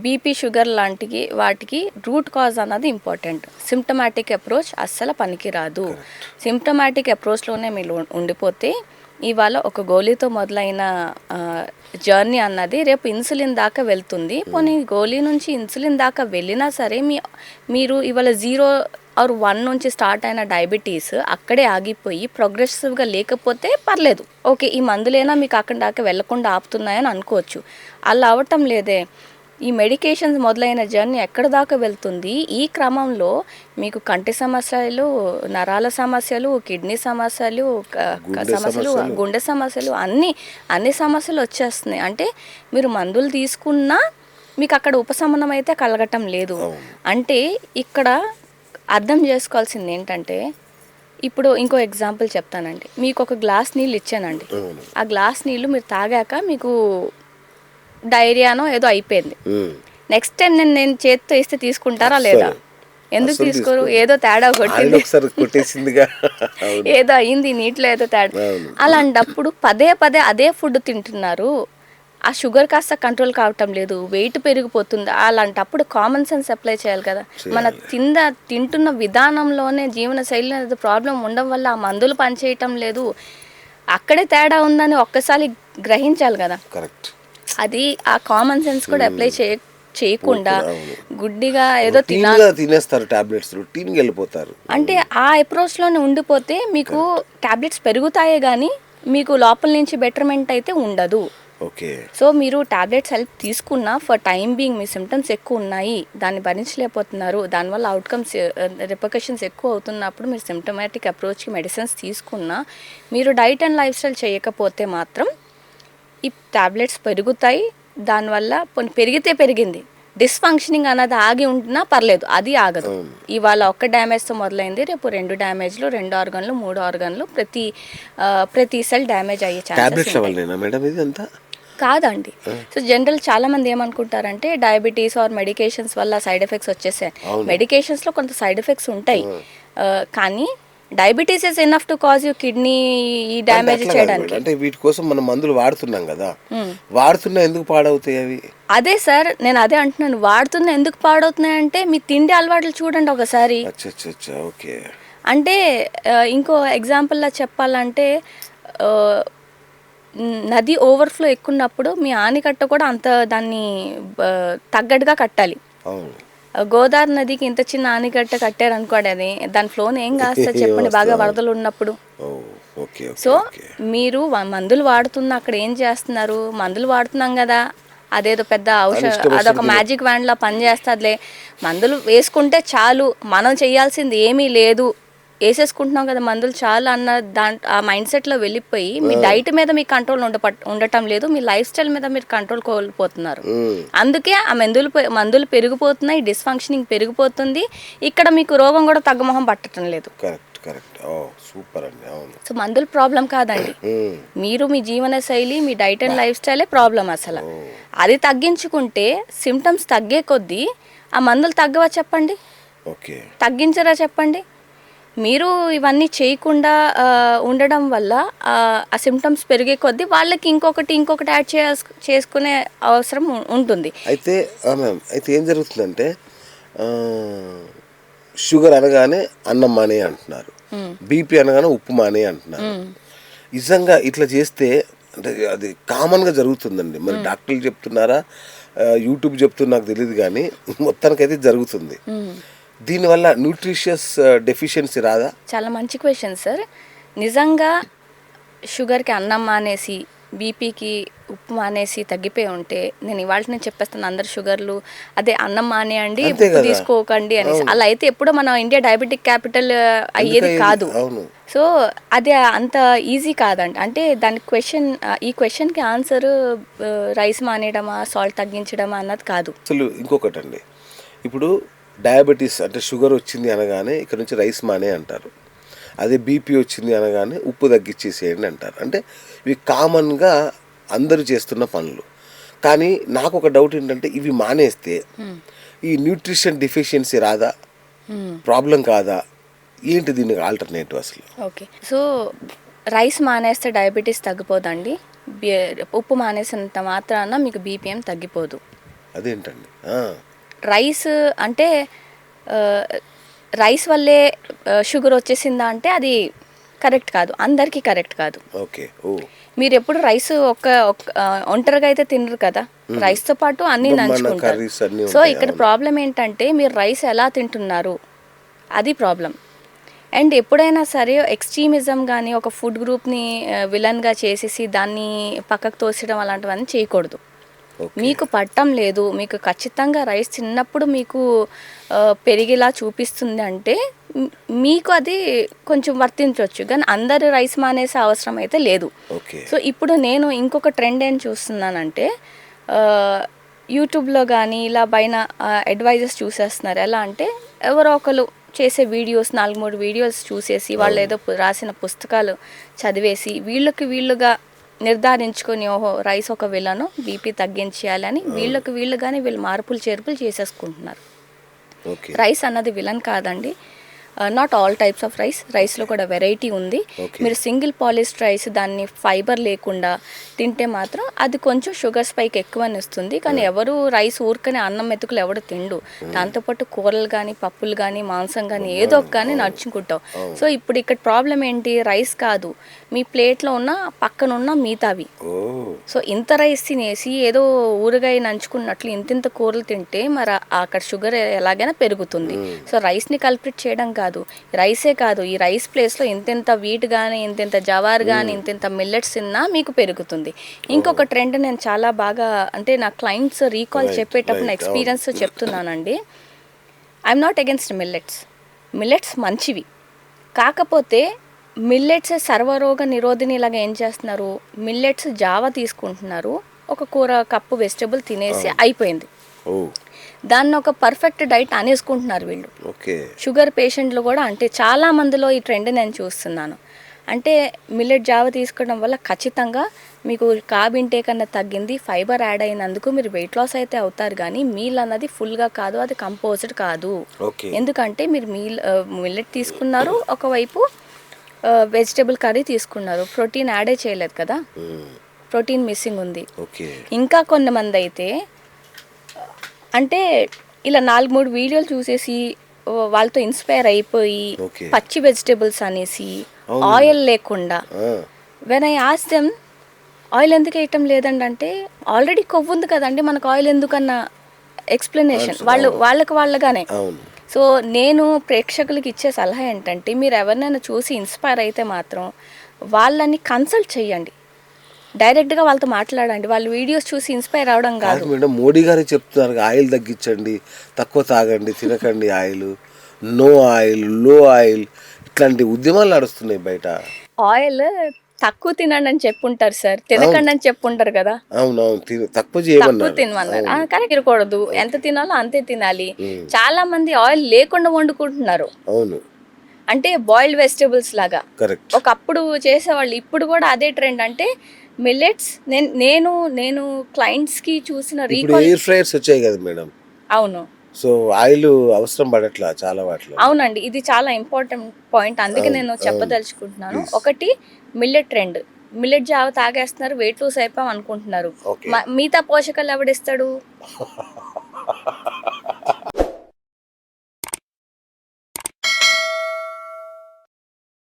BP sugar లాంటివి వాటికి root cause అన్నది ఇంపార్టెంట్. సిమ్టమాటిక్ అప్రోచ్ అస్సలు పనికిరాదు. సిమ్టమాటిక్ అప్రోచ్లోనే మీరు ఉండిపోతే ఇవాళ ఒక గోళీతో మొదలైన జర్నీ అన్నది రేపు ఇన్సులిన్ దాకా వెళ్తుంది. పోనీ గోళీ నుంచి ఇన్సులిన్ దాకా వెళ్ళినా సరే మీరు ఇవాళ 0 ఆర్ 1 నుంచి స్టార్ట్ అయిన డయాబెటీస్ అక్కడే ఆగిపోయి ప్రోగ్రెసివ్గా లేకపోతే పర్లేదు, ఓకే ఈ మందులైనా మీకు అక్కడ దాకా వెళ్లకుండా ఆపుతున్నాయని అనుకోవచ్చు. అలా అవటం లేదే. ఈ మెడికేషన్స్ మొదలైన జర్నీ ఎక్కడ దాకా వెళ్తుంది. ఈ క్రమంలో మీకు కంటి సమస్యలు, నరాల సమస్యలు, కిడ్నీ సమస్యలు, గుండె సమస్యలు అన్ని సమస్యలు వచ్చేస్తున్నాయి. అంటే మీరు మందులు తీసుకున్నా మీకు అక్కడ ఉపశమనం అయితే కలగటం లేదు. అంటే ఇక్కడ అర్థం చేసుకోవాల్సింది ఏంటంటే, ఇప్పుడు ఇంకో ఎగ్జాంపుల్ చెప్తానండి. మీకు ఒక గ్లాస్ నీళ్ళు ఇచ్చానండి. ఆ గ్లాస్ నీళ్ళు మీరు తాగాక మీకు డైరియానో ఏదో అయిపోయింది. నెక్స్ట్ టైం నేను చేతితో ఇస్తే తీసుకుంటారా లేదా? ఎందుకు తీసుకోరు? ఏదో తేడా కొట్టింది, ఏదో అయింది, నీటిలో ఏదో తేడా. అలాంటప్పుడు పదే పదే అదే ఫుడ్ తింటున్నారు, ఆ షుగర్ కాస్త కంట్రోల్ కావటం లేదు, వెయిట్ పెరిగిపోతుంది. అలాంటప్పుడు కామన్ సెన్స్ అప్లై చేయాలి కదా. మన తింటున్న విధానంలోనే జీవన శైలిలో ఏదో ప్రాబ్లం ఉండడం వల్ల ఆ మందులు పనిచేయటం లేదు, అక్కడే తేడా ఉందని ఒక్కసారి గ్రహించాలి కదా. కరెక్ట్. అది ఆ కామన్ సెన్స్ కూడా అప్లై చేయకుండా గుడ్డిగా ఏదో తినేస్తారు, టాబ్లెట్స్ రొటీన్గా వెళ్ళిపోతారు. అంటే ఆ అప్రోచ్లోనే ఉండిపోతే మీకు టాబ్లెట్స్ పెరుగుతాయే కానీ మీకు లోపల నుంచి బెటర్మెంట్ అయితే ఉండదు. ఓకే. సో మీరు టాబ్లెట్స్ హెల్ప్ తీసుకున్నా for time being me symptoms ఎక్కువ ఉన్నాయి, దాన్ని భరించలేకపోతున్నారు, దానివల్ల అవుట్కమ్స్ రిపర్కషన్స్ ఎక్కువ అవుతున్నప్పుడు మీరు సిమ్టమాటిక్ అప్రోచ్కి మెడిసిన్స్ తీసుకున్నా, మీరు డైట్ అండ్ లైఫ్ స్టైల్ చేయకపోతే మాత్రం ఈ టాబ్లెట్స్ పెరుగుతాయి. దానివల్ల పెరిగితే పెరిగింది, డిస్ఫంక్షనింగ్ అన్నది ఆగి ఉంటున్నా పర్లేదు, అది ఆగదు. ఇవాళ ఒక్క డ్యామేజ్తో మొదలైంది, రేపు 2 డ్యామేజ్లు, 2 ఆర్గన్లు, 3 ఆర్గన్లు, ప్రతి సెల్ డ్యామేజ్ అయ్యే ఛాన్సెస్ కాదండి. సో జనరల్ చాలా మంది ఏమనుకుంటారంటే డయాబెటీస్ ఆర్ మెడికేషన్స్ వల్ల సైడ్ ఎఫెక్ట్స్ వచ్చేసాయి. మెడికేషన్స్లో కొంత సైడ్ ఎఫెక్ట్స్ ఉంటాయి, కానీ diabetes is enough to cause you kidney damage చేయడానికి. అంటే వీటి కోసం మనం మందులు వాడుతున్నాం కదా, వాడుతున్నా ఎందుకు పాడవుతాయి అవి? అదే సార్, నేను అదే అంటున్నాను, వాడుతున్నా ఎందుకు పాడవుతున్నాయి అంటే మీ తిండి అలవాట్లు చూడండి ఒకసారి. ఓకే. అంటే ఇంకో ఎగ్జాంపుల్లా చెప్పాలంటే నది ఓవర్ఫ్లో ఎక్కున్నప్పుడు మీ ఆనకట్ట కూడా అంత దాన్ని తగ్గట్టుగా కట్టాలి. గోదావరి నదికి ఇంత చిన్న ఆనకట్ట కట్టారనుకోండి, అది దాని ఫ్లోని ఏం కాస్తుంది చెప్పండి, బాగా వరదలు ఉన్నప్పుడు. సో మీరు మందులు వాడుతున్నా అక్కడ ఏం చేస్తున్నారు, మందులు వాడుతున్నాం కదా అదేదో పెద్ద అదొక మ్యాజిక్ వ్యాండ్లా పనిచేస్తుందిలే, మందులు వేసుకుంటే చాలు, మనం చేయాల్సింది ఏమీ లేదు, వేసేసుకుంటున్నాం కదా మందులు చాలు అన్న ఆ మైండ్ సెట్లో వెళ్ళిపోయి మీ డైట్ మీద మీకు కంట్రోల్ ఉండటం లేదు, మీ లైఫ్ స్టైల్ మీద మీరు కంట్రోల్ కోల్పోతున్నారు. అందుకే ఆ మందులు పెరిగిపోతున్నాయి, డిస్ఫంక్షనింగ్ పెరిగిపోతుంది, ఇక్కడ మీకు రోగం కూడా తగ్గమొహం పట్టడం లేదు. సో మందుల ప్రాబ్లం కాదండి, మీరు మీ జీవన శైలి, మీ డైట్ అండ్ లైఫ్ స్టైలే ప్రాబ్లం. అసలు అది తగ్గించుకుంటే సిమ్టమ్స్ తగ్గే కొద్దీ ఆ మందులు తగ్గవా చెప్పండి, తగ్గించరా చెప్పండి. మీరు ఇవన్నీ చేయకుండా ఉండడం వల్ల ఆ సిమ్టమ్స్ పెరిగే కొద్దీ వాళ్ళకి ఇంకొకటి యాడ్ చేసుకునే అవసరం ఉంటుంది. అయితే ఏం జరుగుతుందంటే షుగర్ అనగానే అన్నం మానే అంటున్నారు, బీపీ అనగానే ఉప్పు మానే అంటున్నారు. నిజంగా ఇట్లా చేస్తే అంటే అది కామన్గా జరుగుతుందండి. మరి డాక్టర్లు చెప్తున్నారా, యూట్యూబ్ చెప్తున్నా నాకు తెలియదు, కానీ మొత్తానికైతే జరుగుతుంది. దీనివల్ల న్యూట్రిషియస్ డెఫిషియన్సీ రాదా? చాలా మంచి క్వశ్చన్ సార్. నిజంగా షుగర్కి అన్నం మానేసి బీపీకి ఉప్పు మానేసి తగ్గిపోయి ఉంటే నేను ఇవాళ నేను చెప్పేస్తాను, అందరు షుగర్లు అదే అన్నం మానేయండి, ఉప్పు తీసుకోకండి అనేసి. అలా అయితే ఎప్పుడో మన ఇండియా డయాబెటిక్ క్యాపిటల్ అయ్యేది కాదు. సో అది అంత ఈజీ కాదండి. అంటే ఈ క్వశ్చన్కి ఆన్సర్ రైస్ మానేయడమా, సాల్ట్ తగ్గించడమా అన్నది కాదు. అసలు ఇంకొకటి అండి, ఇప్పుడు డయాబెటీస్ అంటే షుగర్ వచ్చింది అనగానే ఇక్కడ నుంచి రైస్ మానే అంటారు, అదే బీపీ వచ్చింది అనగానే ఉప్పు తగ్గించేసేయండి అంటారు. అంటే ఇవి కామన్గా అందరూ చేస్తున్న పనులు. కానీ నాకు ఒక డౌట్ ఏంటంటే, ఇవి మానేస్తే ఈ న్యూట్రిషన్ డెఫిషియన్సీ రాదా, ప్రాబ్లం కాదా, ఏంటి దీనికి ఆల్టర్నేటివ్ అసలు? ఓకే, సో రైస్ మానేస్తే డయాబెటీస్ తగ్గిపోదండి, ఉప్పు మానేసినంత మాత్రాన మీకు బీపీఎం తగ్గిపోదు. అదేంటండి? రైస్ అంటే రైస్ వల్లే షుగర్ వచ్చేసిందా అంటే అది కరెక్ట్ కాదు, అందరికీ కరెక్ట్ కాదు. ఓకే. ఓ మీరు ఎప్పుడు రైస్ ఒంటరిగా అయితే తినరు కదా, రైస్తో పాటు అన్నీ నంచుకుంటారు. కర్రీస్ అన్నీ సో ఉంటాయి. ఇక్కడ ప్రాబ్లం ఏంటంటే మీరు రైస్ ఎలా తింటున్నారు, అది ప్రాబ్లం. అండ్ ఎప్పుడైనా సరే ఎక్స్ట్రీమిజం కానీ ఒక ఫుడ్ గ్రూప్ని విలన్గా చేసేసి దాన్ని పక్కకు తోసడం అలాంటివన్నీ చేయకూడదు. ఓకే. మీకు పట్టం లేదు, మీకు ఖచ్చితంగా రైస్ తిన్నప్పుడు మీకు పెరిగేలా చూపిస్తుంది అంటే మీకు అది కొంచెం వర్తించవచ్చు, కానీ అందరు రైస్ మానేసే అవసరం అయితే లేదు. ఓకే. సో ఇప్పుడు నేను ఇంకొక ట్రెండ్ ఏం చూస్తున్నానంటే యూట్యూబ్లో కానీ ఇలా పైన అడ్వైజర్స్ చూసేస్తున్నారు. ఎలా అంటే ఎవరో ఒకరు చేసే వీడియోస్ 4-3 వీడియోస్ చూసేసి వాళ్ళు ఏదో రాసిన పుస్తకాలు చదివేసి వీళ్ళుగా నిర్ధారించుకొని ఓహో రైస్ ఒక విలను బీపీ తగ్గించేయాలని వీళ్ళుగానే వీళ్ళు మార్పులు చేర్పులు చేసేసుకుంటున్నారు. ఓకే. రైస్ అన్నది విలన్ కాదండి. నాట్ ఆల్ టైప్స్ ఆఫ్ రైస్లో కూడా వెరైటీ ఉంది. మీరు సింగిల్ పాలిష్డ్ రైస్ దాన్ని ఫైబర్ లేకుండా తింటే మాత్రం అది కొంచెం షుగర్ స్పైక్ ఎక్కువని ఇస్తుంది. కానీ ఎవరు రైస్ ఊరికనే అన్నం మెతుకులు ఎవడు తిండు, దాంతోపాటు కూరలు కానీ పప్పులు కానీ మాంసం కానీ ఏదో ఒక కానీ నడుచుకుంటావు. సో ఇప్పుడు ఇక్కడ ప్రాబ్లం ఏంటి, రైస్ కాదు, మీ ప్లేట్లో ఉన్న పక్కన ఉన్న మిగతావి. సో ఇంత రైస్ తినేసి ఏదో ఊరగాయ నంచుకున్నట్లు ఇంతింత కూరలు తింటే మరి అక్కడ షుగర్ ఎలాగైనా పెరుగుతుంది. సో రైస్ని కల్పిట్ చేయడం కాదు, రైసే కాదు, ఈ రైస్ ప్లేస్లో ఇంతెంత వీట్ కానీ ఇంతెంత జవార్ కానీ ఇంతెంత మిల్లెట్స్ తిన్నా మీకు పెరుగుతుంది. ఇంకొక ట్రెండ్ నేను చాలా బాగా అంటే నా క్లయింట్స్ రీకాల్ చెప్పేటప్పుడు నా ఎక్స్పీరియన్స్ చెప్తున్నానండి. ఐఎమ్ నాట్ అగెన్స్ట్ మిల్లెట్స్ మంచివి, కాకపోతే మిల్లెట్స్ సర్వరోగ నిరోధిని ఇలాగ ఏం చేస్తున్నారు, మిల్లెట్స్ జావా తీసుకుంటున్నారు, ఒక కూర కప్పు వెజిటబుల్ తినేసి అయిపోయింది, దాన్ని ఒక పర్ఫెక్ట్ డైట్ అనేసుకుంటున్నారు వీళ్ళు. షుగర్ పేషెంట్లు కూడా అంటే చాలా మందిలో ఈ ట్రెండ్ నేను చూస్తున్నాను. అంటే మిల్లెట్ జావ తీసుకోవడం వల్ల ఖచ్చితంగా మీకు కార్బ్ ఇంటేక్ అన్నది తగ్గింది, ఫైబర్ యాడ్ అయినందుకు మీరు వెయిట్ లాస్ అయితే అవుతారు, కానీ మీల్ అన్నది ఫుల్గా కాదు, అది కంపోజ్డ్ కాదు. ఎందుకంటే మీరు మిల్లెట్ తీసుకున్నారు, ఒకవైపు వెజిటబుల్ కర్రీ తీసుకున్నారు, ప్రోటీన్ యాడే చేయలేదు కదా, ప్రోటీన్ మిస్సింగ్ ఉంది. ఇంకా కొంతమంది అయితే అంటే ఇలా 4-3 వీడియోలు చూసేసి వాళ్ళతో ఇన్స్పైర్ అయిపోయి పచ్చి వెజిటేబుల్స్ అనేసి ఆయిల్ లేకుండా, when I ask them oil ఎందుకు వేయటం లేదండి అంటే ఆల్రెడీ కొవ్వు ఉంది కదండి మనకు ఆయిల్ ఎందుకన్న ఎక్స్ప్లెనేషన్ వాళ్ళగానే. సో నేను ప్రేక్షకులకి ఇచ్చే సలహా ఏంటంటే మీరు ఎవరినైనా చూసి ఇన్స్పైర్ అయితే మాత్రం వాళ్ళని కన్సల్ట్ చేయండి, డైరెక్ట్గా వాళ్ళతో మాట్లాడండి, వాళ్ళు వీడియోస్ చూసి ఇన్స్పైర్ అవడం కాదు. మేడం మోడీ గారు చెప్తున్నారు ఆయిల్ తగ్గించండి, తక్కువ తాగండి, తినకండి ఆయిల్, నో ఆయిల్, లో ఆయిల్, ఇట్లాంటి ఉద్యమాలు నడుస్తున్నాయి బయట. ఆయిల్ తక్కువ తినండి అని చెప్పుంటారు సార్, తినకండి అని చెప్పుంటారు కదా. అవునవును, తక్కువ తినమన్నారు, కానీ తినకూడదు, ఎంత తినాలో అంతే తినాలి. చాలా మంది ఆయిల్ లేకుండా వండుకుంటున్నారు. అవును, అంటే బాయిల్డ్ వెజిటేబుల్స్ లాగా ఒకప్పుడు చేసేవాళ్ళు, ఇప్పుడు కూడా అదే ట్రెండ్. అంటే మిల్లెట్స్ నేను క్లయింట్స్ కి చూసిన ఎయిర్ ఫ్రైయర్స్ వచ్చాయి కదా మేడం. అవును, సో ఆయిల్ అవసరం పడట్లా చాలా వాటిలో. అవునండి, ఇది చాలా ఇంపార్టెంట్ పాయింట్, అందుకే నేను చెప్పదలుచుకుంటున్నాను. ఒకటి మిల్లెట్ ట్రెండ్, మిల్లెట్ జావ తాగేస్తున్నారు, వెయిట్ లూస్ అయిపోయాం అనుకుంటున్నారు, మిగతా పోషకాలు ఎవడిస్తాడు?